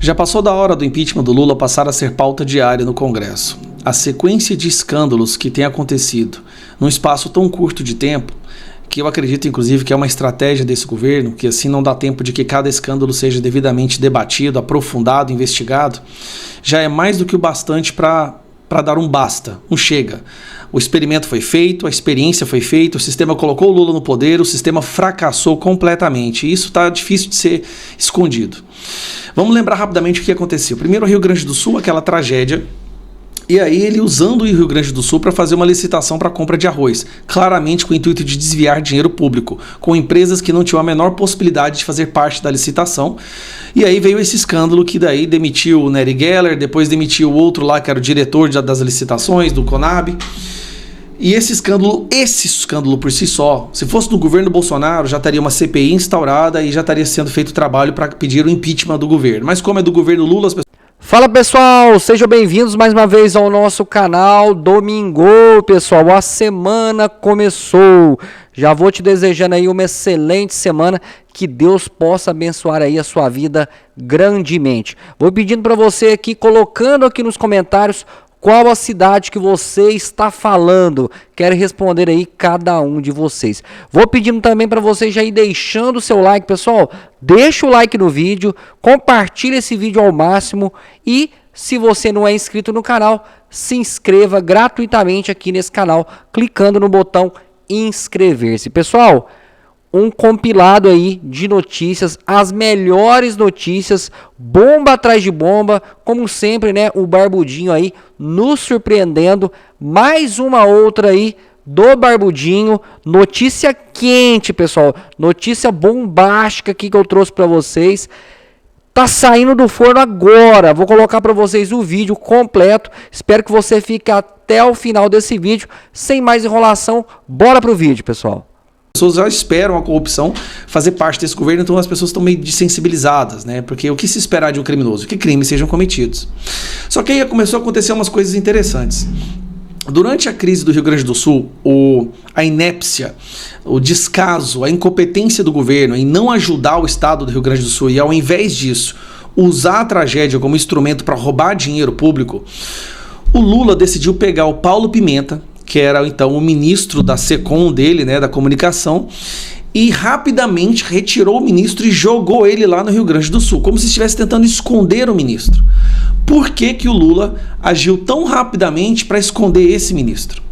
Já passou da hora do impeachment do Lula passar a ser pauta diária no Congresso. A sequência de escândalos que tem acontecido num espaço tão curto de tempo, que eu acredito inclusive que é uma estratégia desse governo, que assim não dá tempo de que cada escândalo seja devidamente debatido, aprofundado, investigado, já é mais do que o bastante para dar um basta, um chega. O experimento foi feito, a experiência foi feita, o sistema colocou o Lula no poder, o sistema fracassou completamente. E isso está difícil de ser escondido. Vamos lembrar rapidamente o que aconteceu. Primeiro, o Rio Grande do Sul, aquela tragédia. E aí ele usando o Rio Grande do Sul para fazer uma licitação para compra de arroz, claramente com o intuito de desviar dinheiro público, com empresas que não tinham a menor possibilidade de fazer parte da licitação. E aí veio esse escândalo que daí demitiu o Nery Geller, depois demitiu o outro lá que era o diretor das licitações, do Conab. E esse escândalo por si só, se fosse no governo Bolsonaro, já estaria uma CPI instaurada e já estaria sendo feito o trabalho para pedir o impeachment do governo. Mas como é do governo Lula, as pessoas... Fala pessoal, sejam bem-vindos mais uma vez ao nosso canal Domingo, pessoal, a semana começou, já vou te desejando aí uma excelente semana, que Deus possa abençoar aí a sua vida grandemente. Vou pedindo para você aqui, colocando aqui nos comentários qual a cidade que você está falando, quero responder aí cada um de vocês. Vou pedindo também para vocês já ir deixando o seu like, pessoal, deixa o like no vídeo, compartilha esse vídeo ao máximo e se você não é inscrito no canal, se inscreva gratuitamente aqui nesse canal, clicando no botão inscrever-se. Pessoal, um compilado aí de notícias, as melhores notícias, bomba atrás de bomba, como sempre, né, o Barbudinho aí nos surpreendendo, mais uma outra aí do Barbudinho, notícia quente, pessoal, notícia bombástica aqui que eu trouxe para vocês, tá saindo do forno agora, vou colocar para vocês o vídeo completo, espero que você fique até o final desse vídeo, sem mais enrolação, bora pro vídeo, pessoal. As pessoas já esperam a corrupção fazer parte desse governo, então as pessoas estão meio desensibilizadas, né? Porque o que se esperar de um criminoso? Que crimes sejam cometidos. Só que aí começou a acontecer umas coisas interessantes. Durante a crise do Rio Grande do Sul, a inépcia, o descaso, a incompetência do governo em não ajudar o estado do Rio Grande do Sul e ao invés disso, usar a tragédia como instrumento para roubar dinheiro público, o Lula decidiu pegar o Paulo Pimenta, que era então o ministro da SECOM dele, né, da comunicação, e rapidamente retirou o ministro e jogou ele lá no Rio Grande do Sul, como se estivesse tentando esconder o ministro. Por que que o Lula agiu tão rapidamente para esconder esse ministro?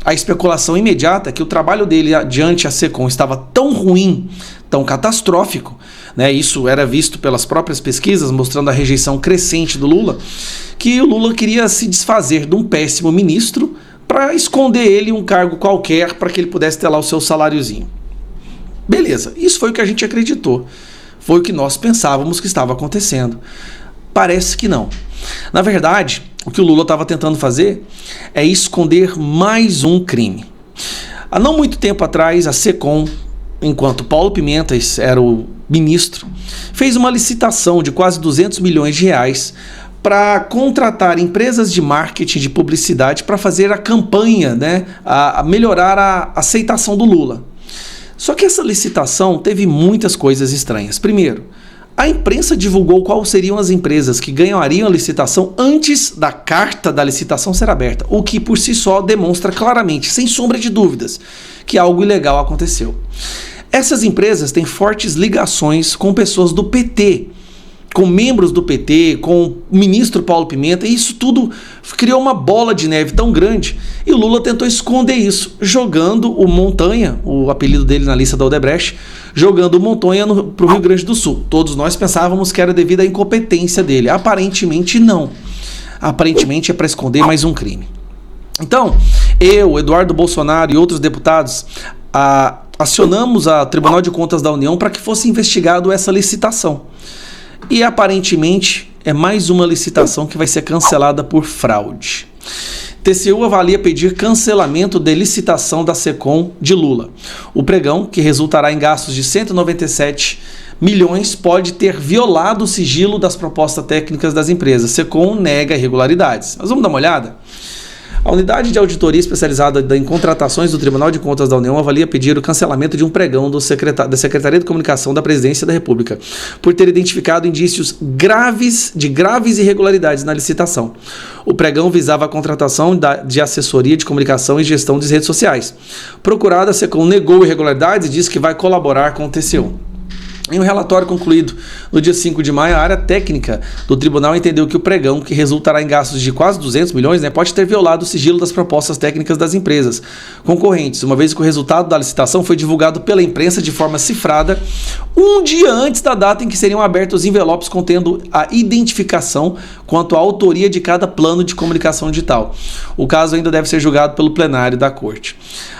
A especulação imediata é que o trabalho dele diante a SECOM estava tão ruim, tão catastrófico, né, isso era visto pelas próprias pesquisas, mostrando a rejeição crescente do Lula, que o Lula queria se desfazer de um péssimo ministro para esconder ele um cargo qualquer para que ele pudesse ter lá o seu saláriozinho. Beleza, isso foi o que a gente acreditou. Foi o que nós pensávamos que estava acontecendo. Parece que não. Na verdade, o que o Lula estava tentando fazer é esconder mais um crime. Há não muito tempo atrás, a SECOM, enquanto Paulo Pimenta era o ministro, fez uma licitação de quase 200 milhões de reais para contratar empresas de marketing, de publicidade, para fazer a campanha, né, a melhorar a aceitação do Lula. Só que essa licitação teve muitas coisas estranhas. Primeiro, a imprensa divulgou quais seriam as empresas que ganhariam a licitação antes da carta da licitação ser aberta, o que por si só demonstra claramente, sem sombra de dúvidas, que algo ilegal aconteceu. Essas empresas têm fortes ligações com pessoas do PT, com membros do PT, com o ministro Paulo Pimenta, e isso tudo criou uma bola de neve tão grande, e o Lula tentou esconder isso, jogando o Montanha, o apelido dele na lista da Odebrecht, jogando o Montanha para o Rio Grande do Sul. Todos nós pensávamos que era devido à incompetência dele, aparentemente não. Aparentemente é para esconder mais um crime. Então, eu, Eduardo Bolsonaro e outros deputados acionamos a Tribunal de Contas da União para que fosse investigado essa licitação. E aparentemente é mais uma licitação que vai ser cancelada por fraude. TCU avalia pedir cancelamento de licitação da SECOM de Lula. O pregão, que resultará em gastos de 197 milhões, pode ter violado o sigilo das propostas técnicas das empresas. SECOM nega irregularidades. Mas vamos dar uma olhada? A unidade de auditoria especializada em contratações do Tribunal de Contas da União avalia pedir o cancelamento de um pregão da Secretaria de Comunicação da Presidência da República, por ter identificado indícios de graves irregularidades na licitação. O pregão visava a contratação de assessoria de comunicação e gestão das redes sociais. Procurada, a SECOM negou irregularidades e disse que vai colaborar com o TCU. Em um relatório concluído no dia 5 de maio, a área técnica do tribunal entendeu que o pregão, que resultará em gastos de quase 200 milhões, pode ter violado o sigilo das propostas técnicas das empresas concorrentes, uma vez que o resultado da licitação foi divulgado pela imprensa de forma cifrada um dia antes da data em que seriam abertos os envelopes contendo a identificação quanto à autoria de cada plano de comunicação digital. O caso ainda deve ser julgado pelo plenário da Corte.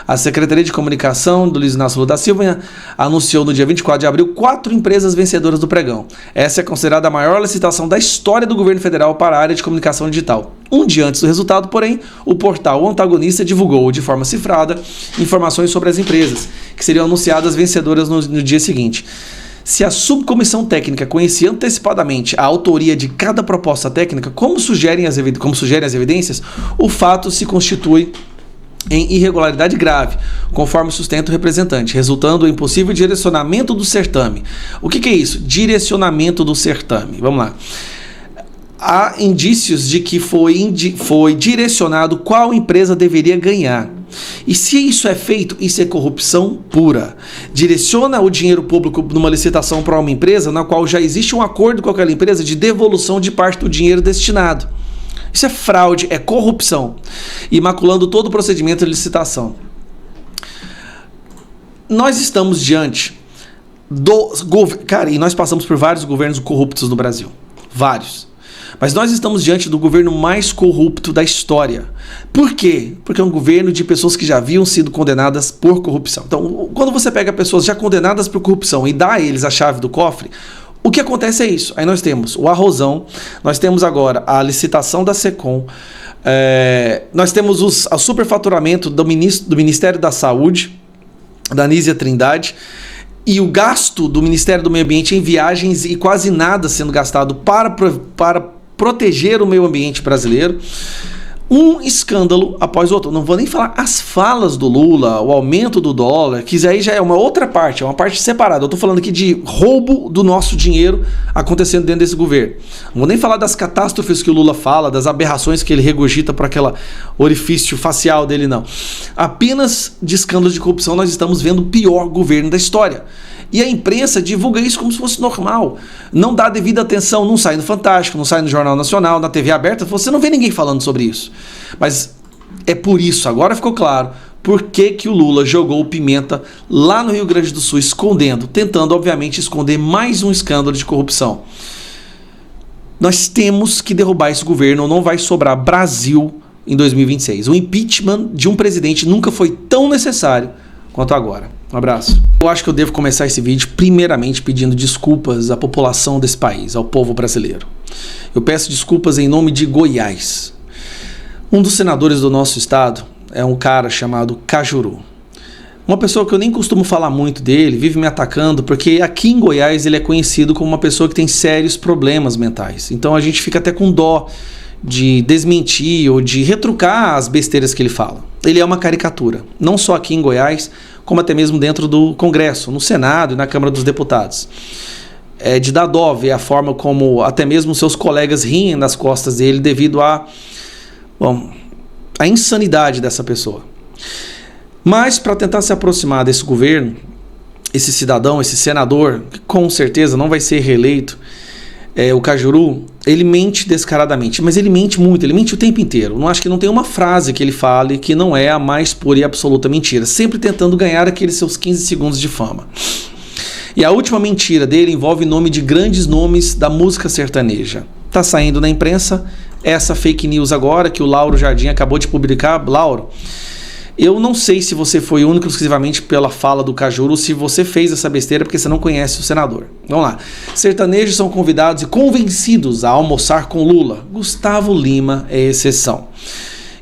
A Secretaria de Comunicação do Luiz Inácio Lula da Silva anunciou no dia 24 de abril 4 empresas vencedoras do pregão. Essa é considerada a maior licitação da história do governo federal para a área de comunicação digital. Um dia antes do resultado, porém, o portal O Antagonista divulgou de forma cifrada informações sobre as empresas, que seriam anunciadas vencedoras no dia seguinte. Se a subcomissão técnica conhecia antecipadamente a autoria de cada proposta técnica, como sugerem as evidências, o fato se constitui em irregularidade grave, conforme sustenta o representante, resultando em possível direcionamento do certame. O que é isso? Direcionamento do certame. Vamos lá. Há indícios de que foi direcionado qual empresa deveria ganhar. E se isso é feito, isso é corrupção pura. Direciona o dinheiro público numa licitação para uma empresa na qual já existe um acordo com aquela empresa de devolução de parte do dinheiro destinado. Isso é fraude, é corrupção, e maculando todo o procedimento de licitação. Nós estamos diante e nós passamos por vários governos corruptos no Brasil. Vários. Mas nós estamos diante do governo mais corrupto da história. Por quê? Porque é um governo de pessoas que já haviam sido condenadas por corrupção. Então, quando você pega pessoas já condenadas por corrupção e dá a eles a chave do cofre, o que acontece é isso. Aí nós temos o arrozão, nós temos agora a licitação da SECOM, nós temos o superfaturamento do Ministério da Saúde, da Anísia Trindade, e o gasto do Ministério do Meio Ambiente em viagens e quase nada sendo gastado para proteger o meio ambiente brasileiro. Um escândalo após o outro. Não vou nem falar as falas do Lula, o aumento do dólar, que aí já é uma outra parte, é uma parte separada. Eu estou falando aqui de roubo do nosso dinheiro acontecendo dentro desse governo. Não vou nem falar das catástrofes que o Lula fala, das aberrações que ele regurgita para aquele orifício facial dele, não. Apenas de escândalos de corrupção nós estamos vendo o pior governo da história. E a imprensa divulga isso como se fosse normal. Não dá devida atenção, não sai no Fantástico, não sai no Jornal Nacional, na TV aberta, você não vê ninguém falando sobre isso. Mas é por isso, agora ficou claro, por que o Lula jogou Pimenta lá no Rio Grande do Sul, escondendo, tentando, obviamente, esconder mais um escândalo de corrupção. Nós temos que derrubar esse governo, ou não vai sobrar Brasil em 2026. O impeachment de um presidente nunca foi tão necessário quanto agora. Um abraço. Eu acho que eu devo começar esse vídeo primeiramente pedindo desculpas à população desse país, ao povo brasileiro. Eu peço desculpas em nome de Goiás. Um dos senadores do nosso estado é um cara chamado Cajuru. Uma pessoa que eu nem costumo falar muito dele, vive me atacando, porque aqui em Goiás ele é conhecido como uma pessoa que tem sérios problemas mentais. Então a gente fica até com dó de desmentir ou de retrucar as besteiras que ele fala. Ele é uma caricatura, não só aqui em Goiás, como até mesmo dentro do Congresso, no Senado e na Câmara dos Deputados. É de dar dó ver a forma como até mesmo seus colegas riem nas costas dele devido a insanidade dessa pessoa. Mas para tentar se aproximar desse governo, esse cidadão, esse senador, que com certeza não vai ser reeleito, o Cajuru, ele mente descaradamente, mas ele mente muito, ele mente o tempo inteiro. Não acho que não tem uma frase que ele fale que não é a mais pura e absoluta mentira, sempre tentando ganhar aqueles seus 15 segundos de fama. E a última mentira dele envolve o nome de grandes nomes da música sertaneja. Tá saindo na imprensa essa fake news agora que o Lauro Jardim acabou de publicar. Lauro, eu não sei se você foi único exclusivamente pela fala do Cajuru ou se você fez essa besteira porque você não conhece o senador. Vamos lá. Sertanejos são convidados e convencidos a almoçar com Lula. Gustavo Lima é exceção.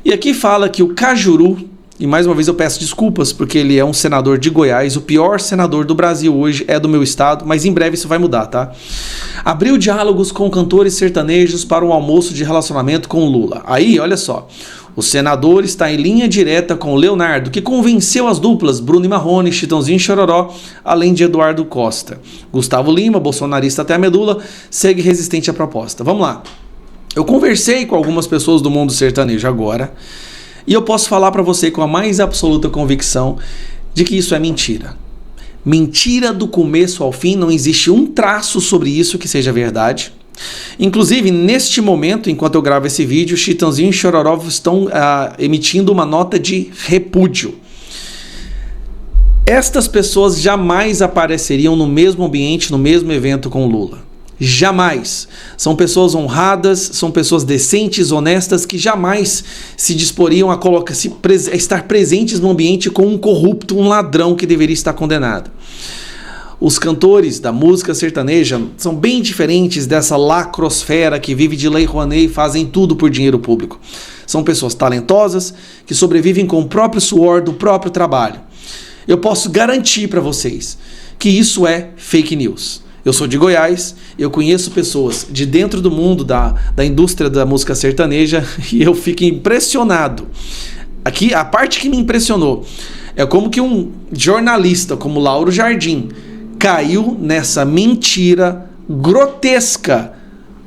E aqui fala que o Cajuru E mais uma vez eu peço desculpas, porque ele é um senador de Goiás, o pior senador do Brasil hoje é do meu estado, mas em breve isso vai mudar, tá? Abriu diálogos com cantores sertanejos para um almoço de relacionamento com Lula. Aí, olha só, o senador está em linha direta com Leonardo, que convenceu as duplas Bruno e Marrone, Chitãozinho e Chororó, além de Eduardo Costa. Gustavo Lima, bolsonarista até a medula, segue resistente à proposta. Vamos lá. Eu conversei com algumas pessoas do mundo sertanejo agora, e eu posso falar para você com a mais absoluta convicção de que isso é mentira. Mentira do começo ao fim, não existe um traço sobre isso que seja verdade. Inclusive, neste momento, enquanto eu gravo esse vídeo, Chitãozinho e Chororó estão emitindo uma nota de repúdio. Estas pessoas jamais apareceriam no mesmo ambiente, no mesmo evento com Lula. Jamais. São pessoas honradas, são pessoas decentes, honestas, que jamais se disporiam a estar presentes no ambiente com um corrupto, um ladrão que deveria estar condenado. Os cantores da música sertaneja são bem diferentes dessa lacrosfera que vive de Lei Rouanet e fazem tudo por dinheiro público. São pessoas talentosas que sobrevivem com o próprio suor do próprio trabalho. Eu posso garantir para vocês que isso é fake news. Eu sou de Goiás, eu conheço pessoas de dentro do mundo da indústria da música sertaneja e eu fico impressionado. Aqui, a parte que me impressionou é como que um jornalista como Lauro Jardim caiu nessa mentira grotesca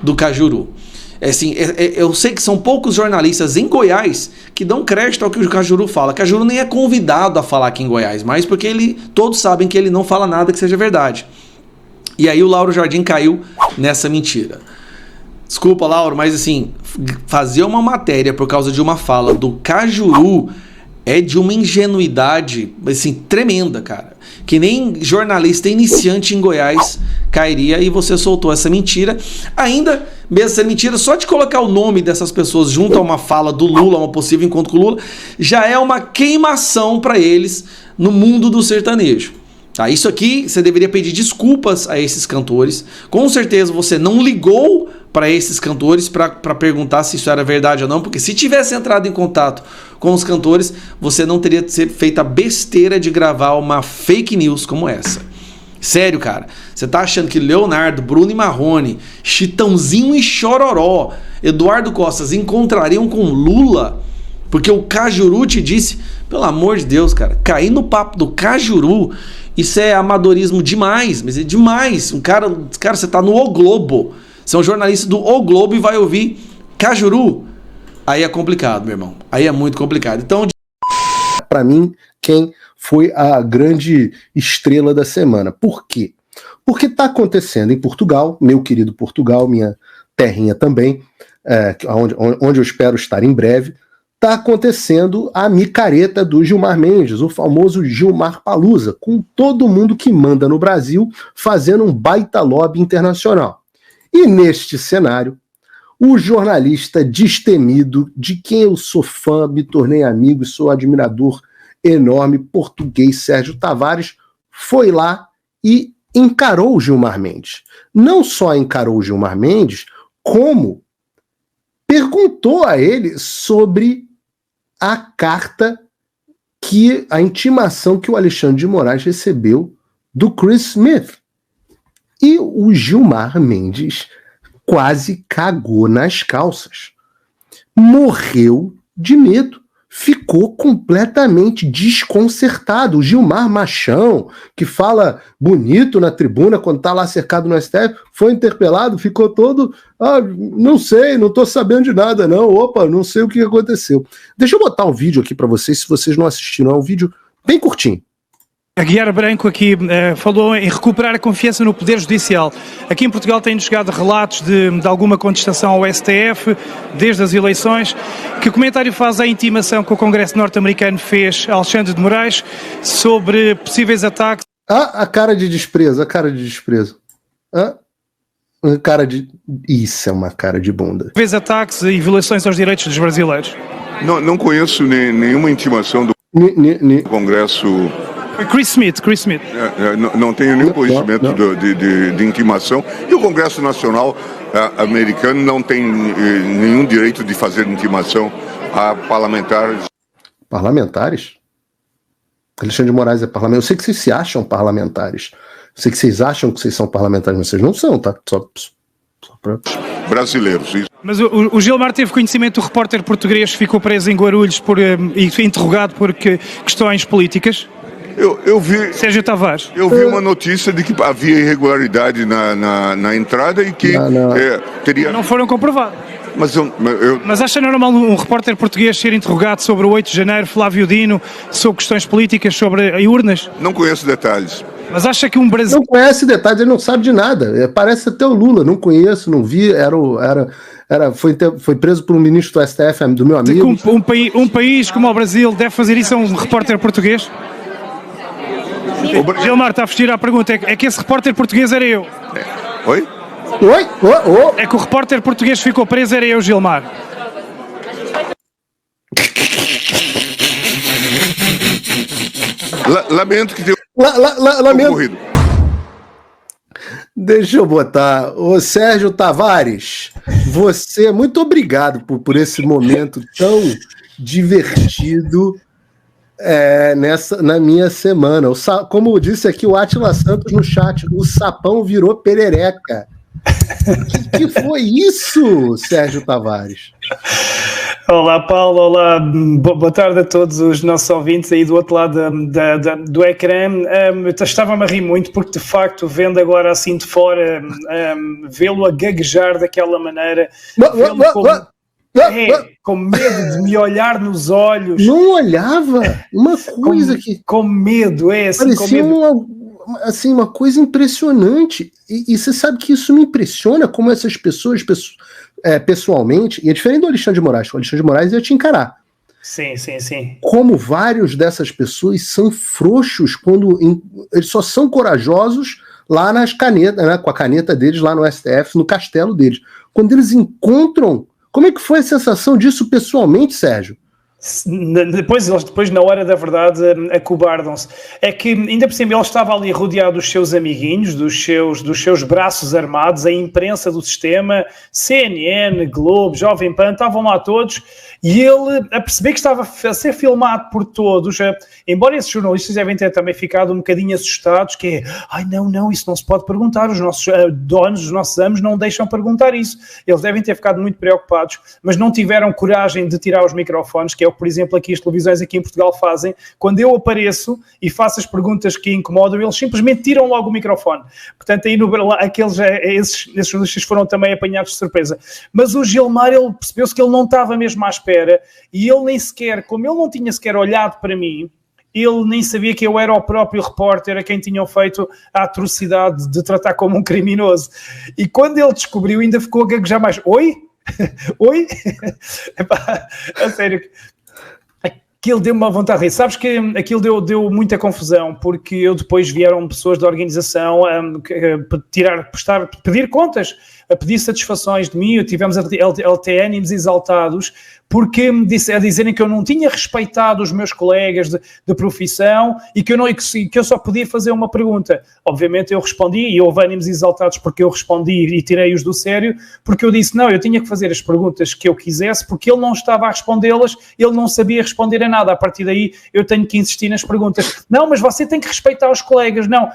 do Cajuru. Assim, eu sei que são poucos jornalistas em Goiás que dão crédito ao que o Cajuru fala. Cajuru nem é convidado a falar aqui em Goiás, mas porque todos sabem que ele não fala nada que seja verdade. E aí o Lauro Jardim caiu nessa mentira. Desculpa, Lauro, mas assim, fazer uma matéria por causa de uma fala do Cajuru é de uma ingenuidade, assim, tremenda, cara. Que nem jornalista iniciante em Goiás cairia, e você soltou essa mentira. Ainda, mesmo essa mentira, só de colocar o nome dessas pessoas junto a uma fala do Lula, a um possível encontro com o Lula, já é uma queimação para eles no mundo do sertanejo. Tá, isso aqui, você deveria pedir desculpas a esses cantores. Com certeza você não ligou para esses cantores para perguntar se isso era verdade ou não, porque se tivesse entrado em contato com os cantores, você não teria feito a besteira de gravar uma fake news como essa. Sério, cara. Você tá achando que Leonardo, Bruno e Marrone, Chitãozinho e Chororó, Eduardo Costa encontrariam com Lula porque o Cajuru te disse? Pelo amor de Deus, cara, cair no papo do Cajuru, isso é amadorismo demais, mas é demais. Cara, você tá no O Globo, você é um jornalista do O Globo e vai ouvir Cajuru. Aí é complicado, meu irmão. Aí é muito complicado. Então, para mim, quem foi a grande estrela da semana? Por quê? Porque está acontecendo em Portugal, meu querido Portugal, minha terrinha também, onde eu espero estar em breve, está acontecendo a micareta do Gilmar Mendes, o famoso Gilmar Palusa, com todo mundo que manda no Brasil fazendo um baita lobby internacional. E neste cenário, o jornalista destemido, de quem eu sou fã, me tornei amigo e sou admirador enorme, português Sérgio Tavares, foi lá e encarou o Gilmar Mendes. Não só encarou o Gilmar Mendes, como perguntou a ele sobre a carta a intimação que o Alexandre de Moraes recebeu do Chris Smith. E o Gilmar Mendes quase cagou nas calças. Morreu de medo. Ficou completamente desconcertado. O Gilmar Machão, que fala bonito na tribuna quando está lá cercado no STF, foi interpelado, ficou todo, não sei, não estou sabendo de nada não, não sei o que aconteceu. Deixa eu botar um vídeo aqui para vocês, se vocês não assistiram, é um vídeo bem curtinho. A Guiara Branco aqui falou em recuperar a confiança no Poder Judicial. Aqui em Portugal têm chegado relatos de alguma contestação ao STF, desde as eleições. Que comentário faz à intimação que o Congresso norte-americano fez a Alexandre de Moraes sobre possíveis ataques? A cara de desprezo, a cara de desprezo. Isso é uma cara de bunda. Possíveis ataques e violações aos direitos dos brasileiros? Não conheço nenhuma intimação do Congresso... Chris Smith. Não tenho nenhum conhecimento de intimação. E o Congresso Nacional americano não tem nenhum direito de fazer intimação a parlamentares. Parlamentares? Alexandre de Moraes é parlamentar. Eu sei que vocês se acham parlamentares. Eu sei que vocês acham que vocês são parlamentares, mas vocês não são, tá? Só pra... Brasileiros, isso. Mas o Gilmar teve conhecimento do repórter português que ficou preso em Guarulhos e foi interrogado por questões políticas? Eu vi... Sérgio Tavares. Eu vi uma notícia de que havia irregularidade na entrada e que teria... Não foram comprovados. Mas acha normal um repórter português ser interrogado sobre o 8 de janeiro, Flávio Dino, sobre questões políticas, sobre urnas? Não conheço detalhes. Mas acha que um brasileiro... Não conhece detalhes, ele não sabe de nada. Parece até o Lula, não conheço, não vi, foi preso por um ministro do STF, do meu amigo. Um país como o Brasil deve fazer isso a um repórter português? Gilmar, está a vestir a pergunta, é que esse repórter português era eu. Oi? Oi? É que o repórter português ficou preso, era eu, Gilmar. Lamento que tenha ocorrido. Deixa eu botar. Ô Sérgio Tavares, você, muito obrigado por esse momento tão divertido na minha semana. Como disse aqui o Átila Santos no chat, o sapão virou perereca. Que foi isso, Sérgio Tavares? Olá, Paulo, olá, boa tarde a todos os nossos ouvintes aí do outro lado do ecrã. Estava-me a rir muito porque, de facto, vendo agora assim de fora, vê-lo a gaguejar daquela maneira, com medo de me olhar nos olhos. Não olhava? Uma coisa com medo, assim, parecia com medo. Uma coisa impressionante. E você sabe que isso me impressiona, como essas pessoas pessoalmente, e é diferente do Alexandre de Moraes. O Alexandre de Moraes ia te encarar. Sim. Como vários dessas pessoas são frouxos quando eles só são corajosos lá nas canetas, né, com a caneta deles lá no STF, no castelo deles. Quando eles encontram... Como é que foi a sensação disso pessoalmente, Sérgio? Depois, na hora da verdade, acobardam-se. É que, ainda por cima, ele estava ali rodeado dos seus amiguinhos, dos seus braços armados, a imprensa do sistema, CNN, Globo, Jovem Pan, estavam lá todos, e ele, a perceber que estava a ser filmado por todos, embora esses jornalistas devem ter também ficado um bocadinho assustados, que não, isso não se pode perguntar, os nossos donos, os nossos amos não deixam perguntar isso. Eles devem ter ficado muito preocupados, mas não tiveram coragem de tirar os microfones, que é o que, por exemplo, aqui as televisões aqui em Portugal fazem. Quando eu apareço e faço as perguntas que incomodam, eles simplesmente tiram logo o microfone. Portanto, aí esses jornalistas foram também apanhados de surpresa. Mas o Gilmar, ele percebeu-se que ele não estava mesmo à espera, e ele nem sequer, como ele não tinha sequer olhado para mim, ele nem sabia que eu era o próprio repórter a quem tinham feito a atrocidade de tratar como um criminoso. E quando ele descobriu, ainda ficou a gaguejar mais. Oi? Oi? Epá, a sério... Aquilo deu-me uma vontade de rir. Sabes que aquilo deu muita confusão, porque eu depois vieram pessoas da organização pedir contas, a pedir satisfações de mim. Tivemos até ânimos exaltados, porque a dizerem que eu não tinha respeitado os meus colegas de profissão e que eu só podia fazer uma pergunta. Obviamente eu respondi, e houve ânimos exaltados porque eu respondi e tirei-os do sério, porque eu disse, não, eu tinha que fazer as perguntas que eu quisesse, porque ele não estava a respondê-las, ele não sabia responder a nada. A partir daí eu tenho que insistir nas perguntas. Não, mas você tem que respeitar os colegas, não.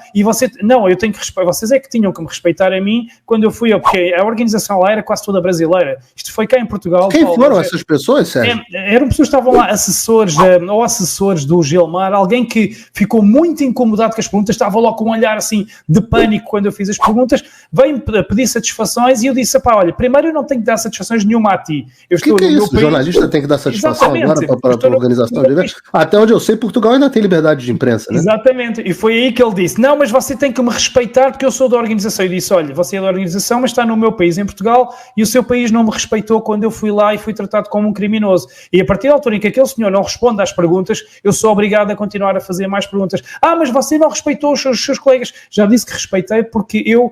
Eu tenho que respeitar, vocês é que tinham que me respeitar a mim quando eu fui, porque a organização lá era quase toda brasileira. Isto foi cá em Portugal. Quem foram essas pessoas? Eram pessoas que estavam lá, assessores do Gilmar, alguém que ficou muito incomodado com as perguntas, estava logo com um olhar assim de pânico quando eu fiz as perguntas, veio-me pedir satisfações e eu disse, olha, primeiro eu não tenho que dar satisfações nenhuma a ti. O que é isso? O jornalista tem que dar satisfação agora para a organização de eventos? Até onde eu sei, Portugal ainda tem liberdade de imprensa, né? Exatamente, e foi aí que ele disse, não, mas você tem que me respeitar porque eu sou da organização. Eu disse, olha, você é da organização, mas está no meu país, em Portugal, e o seu país não me respeitou quando eu fui lá e fui tratado como um criminoso. E a partir da altura em que aquele senhor não responde às perguntas, eu sou obrigado a continuar a fazer mais perguntas. Mas você não respeitou os seus colegas. Já disse que respeitei porque eu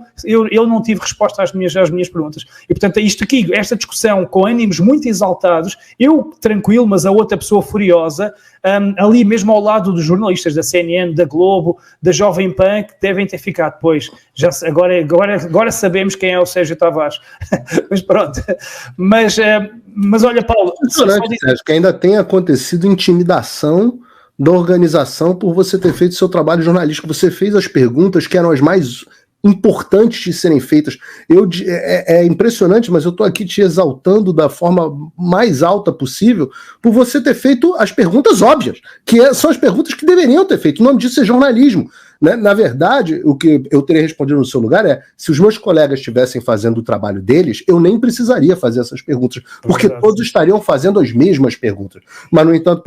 não tive resposta às minhas perguntas. E portanto, isto aqui, esta discussão com ânimos muito exaltados, eu tranquilo, mas a outra pessoa furiosa, ali mesmo ao lado dos jornalistas da CNN, da Globo, da Jovem Pan, que devem ter ficado, pois, agora sabemos quem é o Sérgio Sérgio Tavares. Mas pronto. Mas olha, Paulo... Sérgio, que ainda tem acontecido intimidação da organização por você ter feito seu trabalho jornalístico. Você fez as perguntas que eram as mais importantes de serem feitas. É impressionante, mas eu estou aqui te exaltando da forma mais alta possível por você ter feito as perguntas óbvias, que são as perguntas que deveriam ter feito. O nome disso é jornalismo. Né? Na verdade, o que eu teria respondido no seu lugar é: se os meus colegas estivessem fazendo o trabalho deles, eu nem precisaria fazer essas perguntas, porque todos estariam fazendo as mesmas perguntas. Mas, no entanto,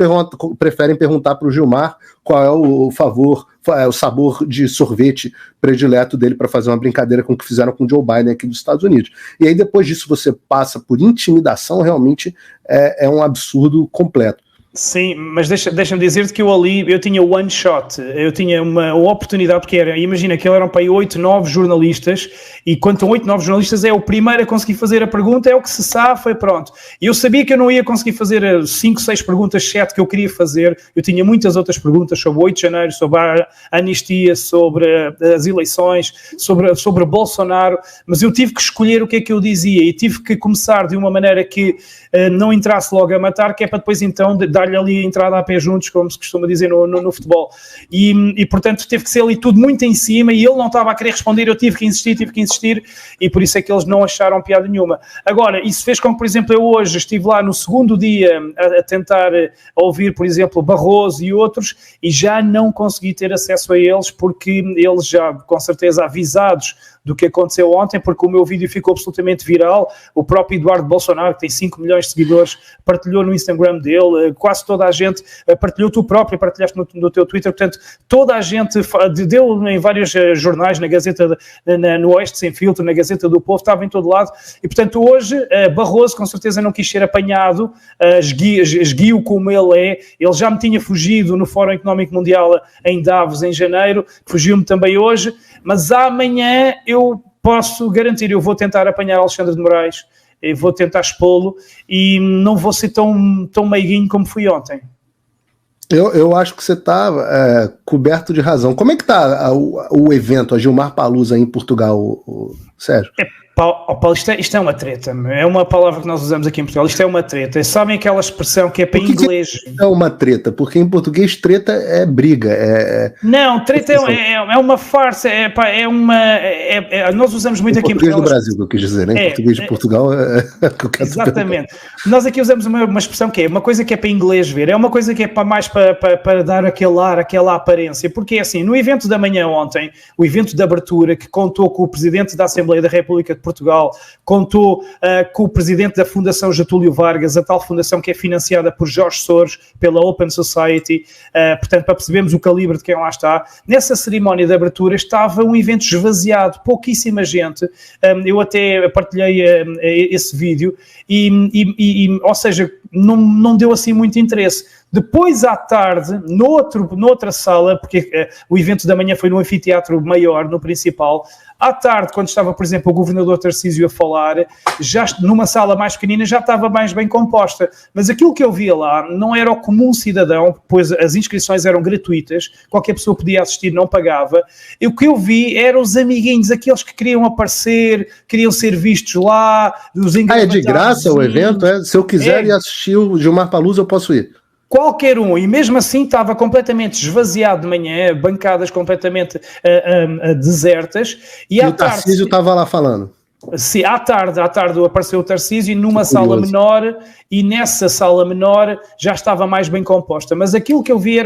preferem perguntar para o Gilmar qual é o sabor de sorvete predileto dele para fazer uma brincadeira com o que fizeram com o Joe Biden aqui dos Estados Unidos. E aí, depois disso, você passa por intimidação, realmente é um absurdo completo. Sim, mas deixa-me dizer-te que eu tinha one shot, eu tinha uma oportunidade, porque imagina que eram para aí 8, 9 jornalistas, e quando estão 8, 9 jornalistas é o primeiro a conseguir fazer a pergunta, é o que se sabe, foi pronto. E eu sabia que eu não ia conseguir fazer 5, 6 perguntas, 7 que eu queria fazer, eu tinha muitas outras perguntas sobre o 8 de janeiro, sobre a anistia, sobre as eleições, sobre Bolsonaro, mas eu tive que escolher o que é que eu dizia, e tive que começar de uma maneira que não entrasse logo a matar, que é para depois então dar-lhe ali a entrada a pé juntos, como se costuma dizer no futebol. E portanto teve que ser ali tudo muito em cima, e ele não estava a querer responder, eu tive que insistir, e por isso é que eles não acharam piada nenhuma. Agora, isso fez com que, por exemplo, eu hoje estive lá no segundo dia a tentar ouvir, por exemplo, Barroso e outros, e já não consegui ter acesso a eles, porque eles já, com certeza, avisados do que aconteceu ontem, porque o meu vídeo ficou absolutamente viral. O próprio Eduardo Bolsonaro, que tem 5 milhões de seguidores, partilhou no Instagram dele, quase toda a gente partilhou, tu próprio partilhaste no teu Twitter, portanto, toda a gente deu em vários jornais, na Gazeta, no Oeste Sem Filtro, na Gazeta do Povo, estava em todo lado, e portanto hoje Barroso com certeza não quis ser apanhado, esguio como ele já me tinha fugido no Fórum Económico Mundial em Davos em janeiro, fugiu-me também hoje, mas amanhã eu posso garantir, eu vou tentar apanhar Alexandre de Moraes, eu vou tentar expô-lo e não vou ser tão meiguinho como fui ontem. Eu acho que você está coberto de razão. Como é que está o evento, a Gilmar Palusa em Portugal, Sérgio? Paulo, isto é uma treta, é uma palavra que nós usamos aqui em Portugal, isto é uma treta. Sabem aquela expressão que é para inglês? É uma treta, porque em português treta é briga. Não, treta é uma farsa, nós usamos muito aqui em Portugal. Português do Brasil, eu quis dizer, né? Português de Portugal exatamente. Nós aqui usamos uma expressão que é uma coisa que é para inglês ver, é uma coisa que é mais para dar aquele ar, aquela aparência, porque é assim, no evento da manhã ontem, o evento de abertura que contou com o Presidente da Assembleia da República de Portugal, contou com o presidente da Fundação Getúlio Vargas, a tal fundação que é financiada por Jorge Soros, pela Open Society, portanto, para percebermos o calibre de quem lá está. Nessa cerimónia de abertura estava um evento esvaziado, pouquíssima gente, eu até partilhei esse vídeo, ou seja, não deu assim muito interesse. Depois, à tarde, noutra sala, porque o evento da manhã foi no anfiteatro maior, no principal, à tarde, quando estava, por exemplo, o governador Tarcísio a falar, já numa sala mais pequenina já estava mais bem composta. Mas aquilo que eu via lá não era o comum cidadão, pois as inscrições eram gratuitas, qualquer pessoa podia assistir, não pagava. E o que eu vi eram os amiguinhos, aqueles que queriam aparecer, queriam ser vistos lá. É de graça o evento? Se eu quiser ir assistir o Gilmar Palusa, eu posso ir? Qualquer um, e mesmo assim estava completamente esvaziado de manhã, bancadas completamente desertas. E o Tarcísio estava lá falando. Sim, à tarde apareceu o Tarcísio numa sala menor, e nessa sala menor já estava mais bem composta, mas aquilo que eu vi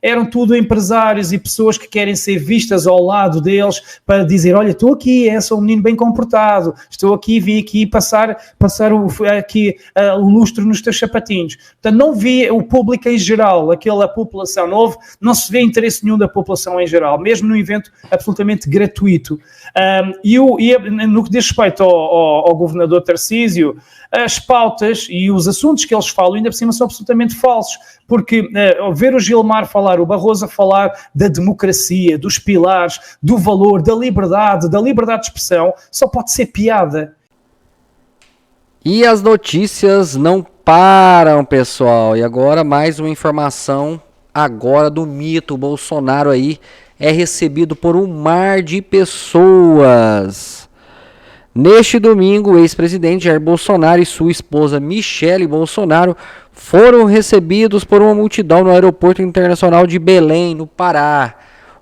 eram tudo empresários e pessoas que querem ser vistas ao lado deles para dizer, olha, estou aqui, sou um menino bem comportado, estou aqui, vim aqui passar o lustro nos teus sapatinhos. Portanto, não vi o público em geral, aquela população nova, não se vê interesse nenhum da população em geral, mesmo no evento absolutamente gratuito. No que diz respeito ao governador Tarcísio, as pautas e os assuntos que eles falam ainda por cima são absolutamente falsos, porque ver o Gilmar falar, o Barroso a falar da democracia, dos pilares, do valor, da liberdade de expressão, só pode ser piada. E as notícias não param, pessoal, e agora mais uma informação agora do mito. O Bolsonaro aí é recebido por um mar de pessoas. Neste domingo, o ex-presidente Jair Bolsonaro e sua esposa Michele Bolsonaro foram recebidos por uma multidão no Aeroporto Internacional de Belém, no Pará.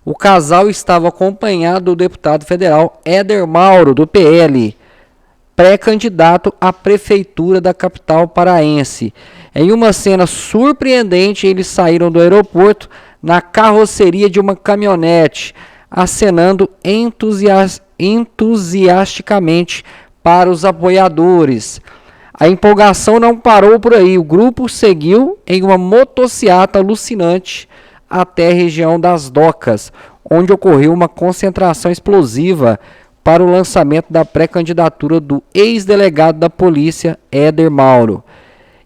O casal estava acompanhado do deputado federal Éder Mauro, do PL, pré-candidato à prefeitura da capital paraense. Em uma cena surpreendente, eles saíram do aeroporto na carroceria de uma caminhonete, acenando entusiasticamente para os apoiadores. A empolgação não parou por aí. O grupo seguiu em uma motociata alucinante até a região das Docas, onde ocorreu uma concentração explosiva para o lançamento da pré-candidatura do ex-delegado da polícia, Éder Mauro.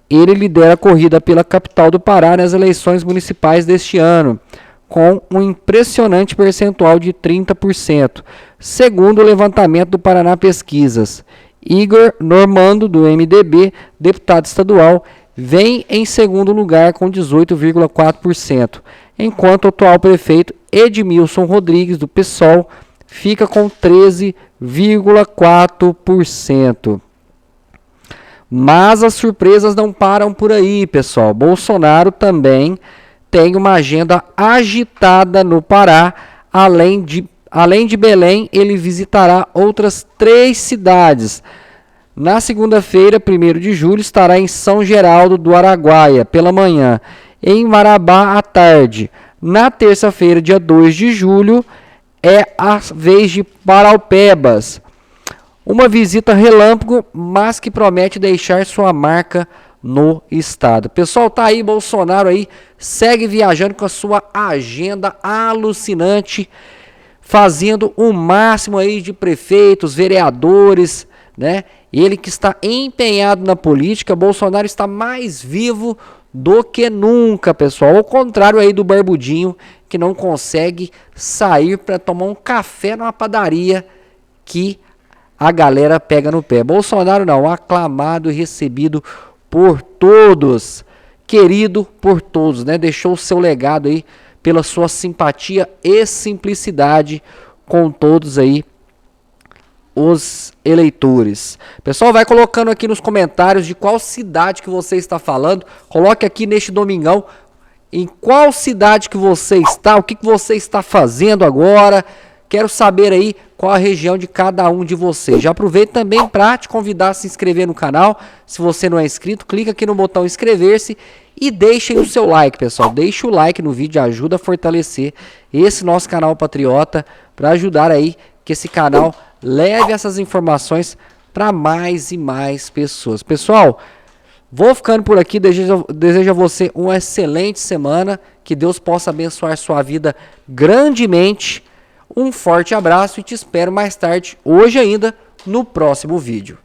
Ele lidera a corrida pela capital do Pará nas eleições municipais deste ano, com um impressionante percentual de 30%, segundo o levantamento do Paraná Pesquisas. Igor Normando, do MDB, deputado estadual, vem em segundo lugar com 18,4%, enquanto o atual prefeito Edmilson Rodrigues, do PSOL, fica com 13,4%. Mas as surpresas não param por aí, pessoal. Bolsonaro também tem uma agenda agitada no Pará. Além de Belém, ele visitará outras 3 cidades. Na segunda-feira, 1º de julho, estará em São Geraldo do Araguaia, pela manhã, em Marabá, à tarde. Na terça-feira, dia 2 de julho, é a vez de Paraupebas. Uma visita relâmpago, mas que promete deixar sua marca no estado. Pessoal, tá aí, Bolsonaro aí, segue viajando com a sua agenda alucinante, fazendo o máximo aí de prefeitos, vereadores, né? Ele que está empenhado na política. Bolsonaro está mais vivo do que nunca, pessoal. Ao contrário aí do Barbudinho, que não consegue sair para tomar um café numa padaria, que a galera pega no pé. Bolsonaro não, aclamado e recebido por todos, querido por todos, né? Deixou o seu legado aí pela sua simpatia e simplicidade com todos aí os eleitores. Pessoal, vai colocando aqui nos comentários de qual cidade que você está falando. Coloque aqui neste domingão em qual cidade que você está, o que você está fazendo agora. Quero saber aí qual a região de cada um de vocês. Já aproveito também para te convidar a se inscrever no canal. Se você não é inscrito, clica aqui no botão inscrever-se e deixem o seu like, pessoal. Deixe o like no vídeo, ajuda a fortalecer esse nosso canal patriota, para ajudar aí que esse canal leve essas informações para mais e mais pessoas. Pessoal, vou ficando por aqui. Desejo a você uma excelente semana. Que Deus possa abençoar sua vida grandemente. Um forte abraço e te espero mais tarde, hoje ainda, no próximo vídeo.